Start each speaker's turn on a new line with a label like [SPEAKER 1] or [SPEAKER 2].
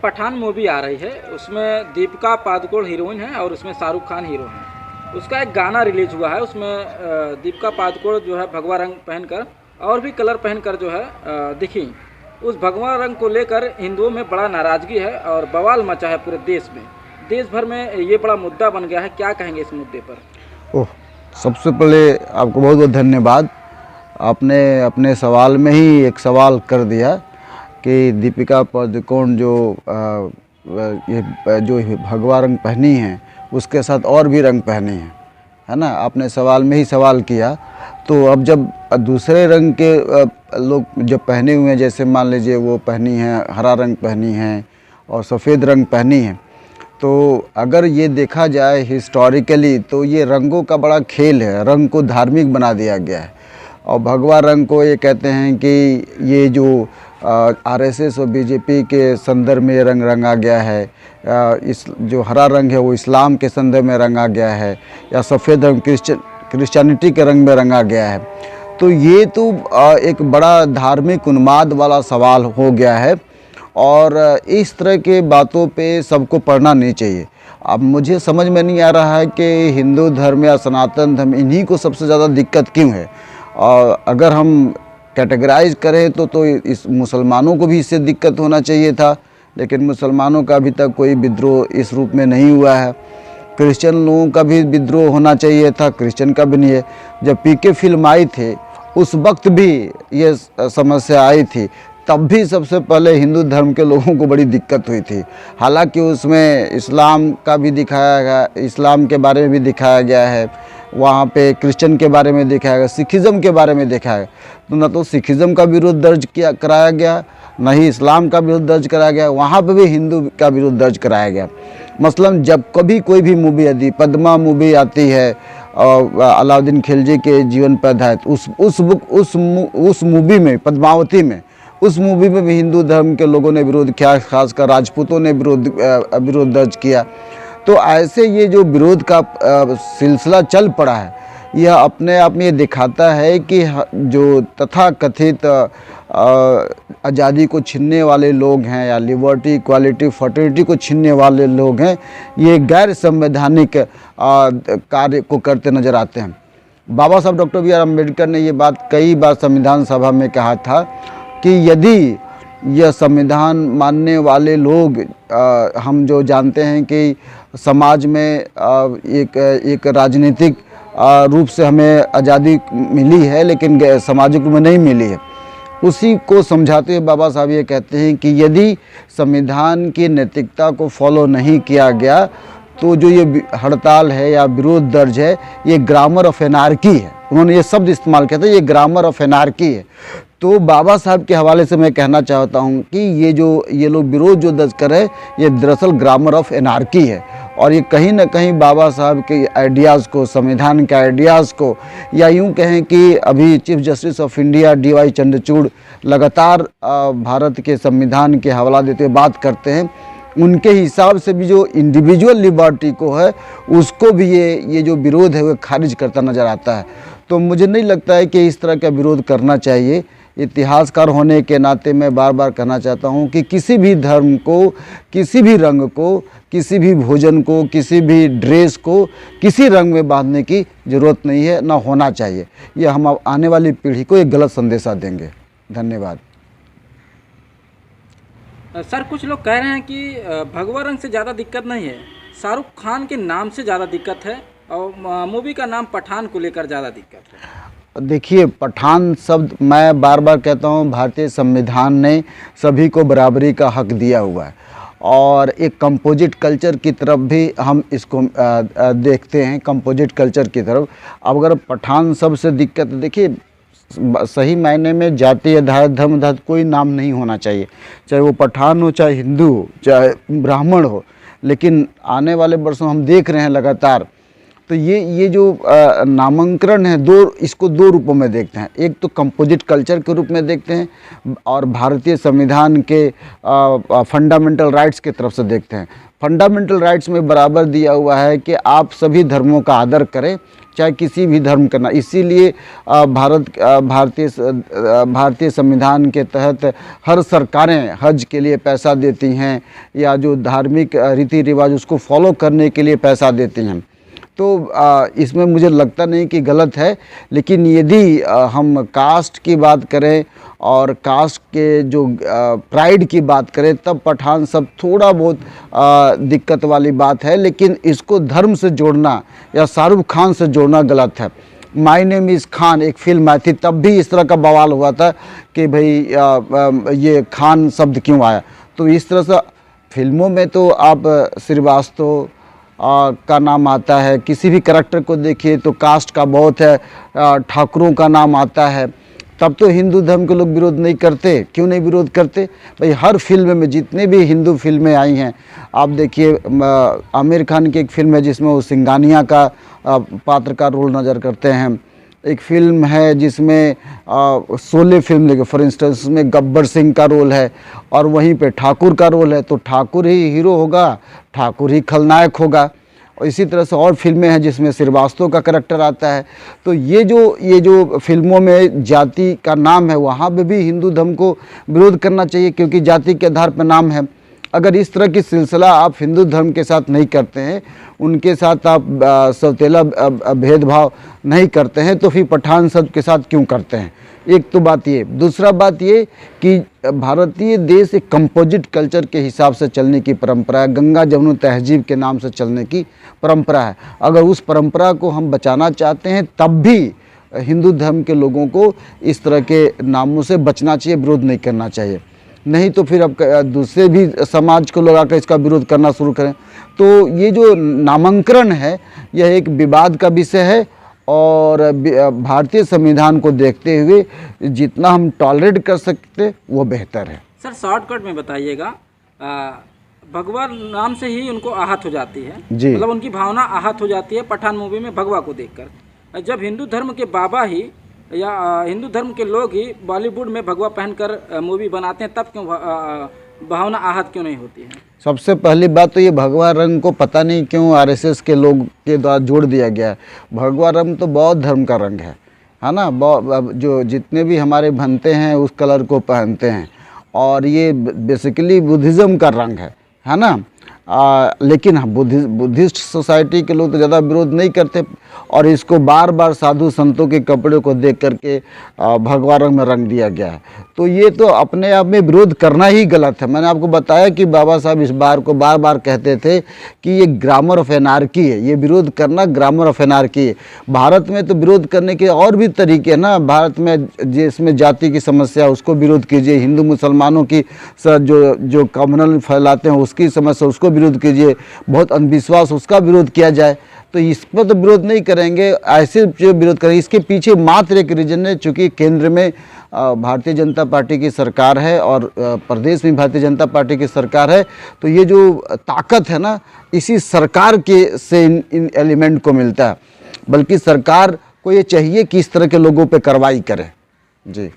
[SPEAKER 1] Pathan movie आ रही है, उसमें दीपिका पादुकोण हीरोइन है और उसमें शाहरुख खान हीरो हैं। उसका एक गाना रिलीज हुआ है, उसमें दीपिका पादुकोण जो है भगवा रंग पहनकर और भी कलर पहनकर जो है दिखी। उस भगवा रंग को लेकर हिंदुओं में बड़ा नाराज़गी है और बवाल मचा है पूरे देश में। देश भर में ये बड़ा मुद्दा बन गया है। क्या कहेंगे इस मुद्दे पर?
[SPEAKER 2] ओह, सबसे पहले आपको बहुत बहुत धन्यवाद। आपने अपने सवाल में ही एक सवाल कर दिया कि दीपिका पादुकोण जो भगवा रंग पहनी है उसके साथ और भी रंग पहने हैं, है ना। आपने सवाल में ही सवाल किया। तो अब जब दूसरे रंग के लोग जब पहने हुए हैं, जैसे मान लीजिए वो पहनी हैं, हरा रंग पहनी हैं और सफ़ेद रंग पहनी हैं, तो अगर ये देखा जाए हिस्टोरिकली तो ये रंगों का बड़ा खेल है। रंग को धार्मिक बना दिया गया है और भगवा रंग को ये कहते हैं कि ये जो आरएसएस और बीजेपी के संदर्भ में ये रंग रंगा गया है। इस जो हरा रंग है वो इस्लाम के संदर्भ में रंगा गया है, या सफ़ेद रंग क्रिश्चियनिटी के रंग में रंगा गया है। तो ये तो एक बड़ा धार्मिक उन्माद वाला सवाल हो गया है और इस तरह के बातों पे सबको पढ़ना नहीं चाहिए। अब मुझे समझ में नहीं आ रहा है कि हिंदू धर्म या सनातन धर्म इन्हीं को सबसे ज़्यादा दिक्कत क्यों है। और अगर हम कैटेगराइज करें तो इस मुसलमानों को भी इससे दिक्कत होना चाहिए था, लेकिन मुसलमानों का अभी तक कोई विद्रोह इस रूप में नहीं हुआ है। क्रिश्चियन लोगों का भी विद्रोह होना चाहिए था, क्रिश्चियन का भी नहीं है। जब पीके फिल्म आई थी उस वक्त भी ये समस्या आई थी, तब भी सबसे पहले हिंदू धर्म के लोगों को बड़ी दिक्कत हुई थी। हालांकि उसमें इस्लाम का भी दिखाया गया, इस्लाम के बारे में भी दिखाया गया है, वहाँ पे क्रिश्चियन के बारे में दिखाया गया, सिखिज़म के बारे में दिखाया गया। तो न तो सिखिज़म का विरोध दर्ज कराया गया, न ही इस्लाम का विरोध दर्ज कराया गया, वहाँ पे भी हिंदू का विरोध दर्ज कराया गया। मसलन जब कभी कोई भी मूवी यदि पद्मा मूवी आती है और अलाउद्दीन खिलजी के जीवन पर आधारित उस मूवी में, पद्मावती में, उस मूवी में भी हिंदू धर्म के लोगों ने विरोध किया, खासकर राजपूतों ने विरोध दर्ज किया। तो ऐसे ये जो विरोध का सिलसिला चल पड़ा है, यह अपने आप में ये दिखाता है कि जो तथाकथित आज़ादी को छीनने वाले लोग हैं या लिबर्टी, इक्वालिटी, फर्टिलिटी को छीनने वाले लोग हैं, ये गैर संवैधानिक कार्य को करते नज़र आते हैं। बाबा साहब डॉक्टर बी आर अम्बेडकर ने ये बात कई बार संविधान सभा में कहा था कि यदि यह संविधान मानने वाले लोग, हम जो जानते हैं कि समाज में एक राजनीतिक रूप से हमें आज़ादी मिली है लेकिन सामाजिक रूप में नहीं मिली है, उसी को समझाते हुए बाबा साहब ये कहते हैं कि यदि संविधान की नैतिकता को फॉलो नहीं किया गया तो जो ये हड़ताल है या विरोध दर्ज है, ये ग्रामर ऑफ एनार्की है। उन्होंने ये शब्द इस्तेमाल किया था, ये ग्रामर ऑफ एनार्की है। तो बाबा साहब के हवाले से मैं कहना चाहता हूँ कि ये लोग विरोध जो दर्ज कर रहे हैं, ये दरअसल ग्रामर ऑफ एनार्की है और ये कहीं ना कहीं बाबा साहब के आइडियाज़ को, संविधान के आइडियाज़ को, या यूँ कहें कि अभी chief justice of India DY Chandrachud लगातार भारत के संविधान के हवाला देते हुए बात करते हैं, उनके हिसाब से भी जो इंडिविजुअल लिबर्टी को है उसको भी ये जो विरोध है वो खारिज करता नज़र आता है। तो मुझे नहीं लगता है कि इस तरह का विरोध करना चाहिए। इतिहासकार होने के नाते मैं बार बार कहना चाहता हूँ कि किसी भी धर्म को, किसी भी रंग को, किसी भी भोजन को, किसी भी ड्रेस को किसी रंग में बांधने की ज़रूरत नहीं है, ना होना चाहिए। ये हम आने वाली पीढ़ी को एक गलत संदेशा देंगे। धन्यवाद।
[SPEAKER 1] सर, कुछ लोग कह रहे हैं कि भगवा रंग से ज़्यादा दिक्कत नहीं है, शाहरुख खान के नाम से ज़्यादा दिक्कत है और मूवी का नाम पठान को लेकर ज़्यादा दिक्कत है।
[SPEAKER 2] देखिए, पठान शब्द, मैं बार बार कहता हूँ, भारतीय संविधान ने सभी को बराबरी का हक दिया हुआ है और एक कंपोजिट कल्चर की तरफ भी हम इसको देखते हैं, कंपोजिट कल्चर की तरफ। अब अगर पठान शब्द से दिक्कत, देखिए सही मायने में जाति आधारित, धर्म आधारित कोई नाम नहीं होना चाहिए, चाहे वो पठान हो, चाहे हिंदू हो, चाहे ब्राह्मण हो। लेकिन आने वाले वर्षों हम देख रहे हैं लगातार, तो ये जो नामांकन है, इसको दो रूपों में देखते हैं। एक तो कंपोजिट कल्चर के रूप में देखते हैं और भारतीय संविधान के फंडामेंटल राइट्स की तरफ से देखते हैं। फंडामेंटल राइट्स में बराबर दिया हुआ है कि आप सभी धर्मों का आदर करें, चाहे किसी भी धर्म का ना। इसीलिए भारतीय संविधान के तहत हर सरकारें हज के लिए पैसा देती हैं या जो धार्मिक रीति रिवाज उसको फॉलो करने के लिए पैसा देती हैं। तो इसमें मुझे लगता नहीं कि गलत है, लेकिन यदि हम कास्ट की बात करें और कास्ट के जो प्राइड की बात करें तब पठान सब थोड़ा बहुत दिक्कत वाली बात है, लेकिन इसको धर्म से जोड़ना या शाहरुख खान से जोड़ना गलत है। माय नेम इज़ खान एक फिल्म आई थी, तब भी इस तरह का बवाल हुआ था कि भाई ये खान शब्द क्यों आया। तो इस तरह से फिल्मों में तो आप श्रीवास्तव का नाम आता है, किसी भी करैक्टर को देखिए तो कास्ट का बहुत है, ठाकुरों का नाम आता है, तब तो हिंदू धर्म के लोग विरोध नहीं करते। क्यों नहीं विरोध करते भाई? हर फिल्म में जितने भी हिंदू फिल्में आई हैं, आप देखिए आमिर खान की एक फिल्म है जिसमें वो सिंगानिया का पात्र का रोल नज़र करते हैं। एक फिल्म है जिसमें शोले फिल्म लेके फॉर इंस्टेंस उसमें गब्बर सिंह का रोल है और वहीं पे ठाकुर का रोल है, तो ठाकुर ही हीरो होगा, ठाकुर ही खलनायक होगा। और इसी तरह से और फिल्में हैं जिसमें श्रीवास्तव का करैक्टर आता है। तो ये जो फिल्मों में जाति का नाम है, वहाँ पे भी हिंदू धर्म को विरोध करना चाहिए, क्योंकि जाति के आधार पर नाम है। अगर इस तरह की सिलसिला आप हिंदू धर्म के साथ नहीं करते हैं, उनके साथ आप सौतेला भेदभाव नहीं करते हैं, तो फिर पठान शब्द के साथ क्यों करते हैं? एक तो बात ये। दूसरा बात ये कि भारतीय देश एक कंपोजिट कल्चर के हिसाब से चलने की परंपरा है, गंगा जमुना तहजीब के नाम से चलने की परंपरा है। अगर उस परंपरा को हम बचाना चाहते हैं तब भी हिंदू धर्म के लोगों को इस तरह के नामों से बचना चाहिए, विरोध नहीं करना चाहिए। नहीं तो फिर अब दूसरे भी समाज को लगाकर इसका विरोध करना शुरू करें। तो ये जो नामांकन है यह एक विवाद का विषय है और भारतीय संविधान को देखते हुए जितना हम टॉलरेट कर सकते वो बेहतर है।
[SPEAKER 1] सर शॉर्टकट में बताइएगा, भगवा नाम से ही उनको आहत हो जाती है
[SPEAKER 2] जी,
[SPEAKER 1] मतलब उनकी भावना आहत हो जाती है पठान मूवी में भगवा को देखकर। जब हिंदू धर्म के बाबा ही या हिंदू धर्म के लोग ही बॉलीवुड में भगवा पहनकर मूवी बनाते हैं, तब क्यों भावना आहत क्यों नहीं होती है? सबसे
[SPEAKER 2] पहली बात तो ये भगवा रंग को पता नहीं क्यों आरएसएस के लोग के द्वारा जोड़ दिया गया है। भगवा रंग तो बौद्ध धर्म का रंग है ना। जो जितने भी हमारे भंते हैं उस कलर को पहनते हैं और ये बेसिकली बुद्धिज़्म का रंग है ना। लेकिन बुद्धिस्ट सोसाइटी के लोग तो ज़्यादा विरोध नहीं करते और इसको बार बार साधु संतों के कपड़े को देख करके भगवा रंग में रंग दिया गया है। तो ये तो अपने आप में विरोध करना ही गलत है। मैंने आपको बताया कि बाबा साहब इस बार को बार बार कहते थे कि ये ग्रामर ऑफ एनार्की है, ये विरोध करना ग्रामर ऑफ एनार्की है। भारत में तो विरोध करने के और भी तरीके हैं ना। भारत में जिसमें जाति की समस्या उसको विरोध कीजिए, हिंदू मुसलमानों की जो कम्युनल फैलाते हैं उसकी समस्या उसको विरोध कीजिए, बहुत अंधविश्वास उसका विरोध किया जाए। तो इस पर तो विरोध नहीं करेंगे, ऐसे जो विरोध करेंगे। इसके पीछे मात्र एक रीजन है, चूँकि केंद्र में भारतीय जनता पार्टी की सरकार है और प्रदेश में भारतीय जनता पार्टी की सरकार है। तो ये जो ताकत है ना इसी सरकार के से इन एलिमेंट को मिलता है। बल्कि सरकार को ये चाहिए कि इस तरह के लोगों पे कार्रवाई करे। जी।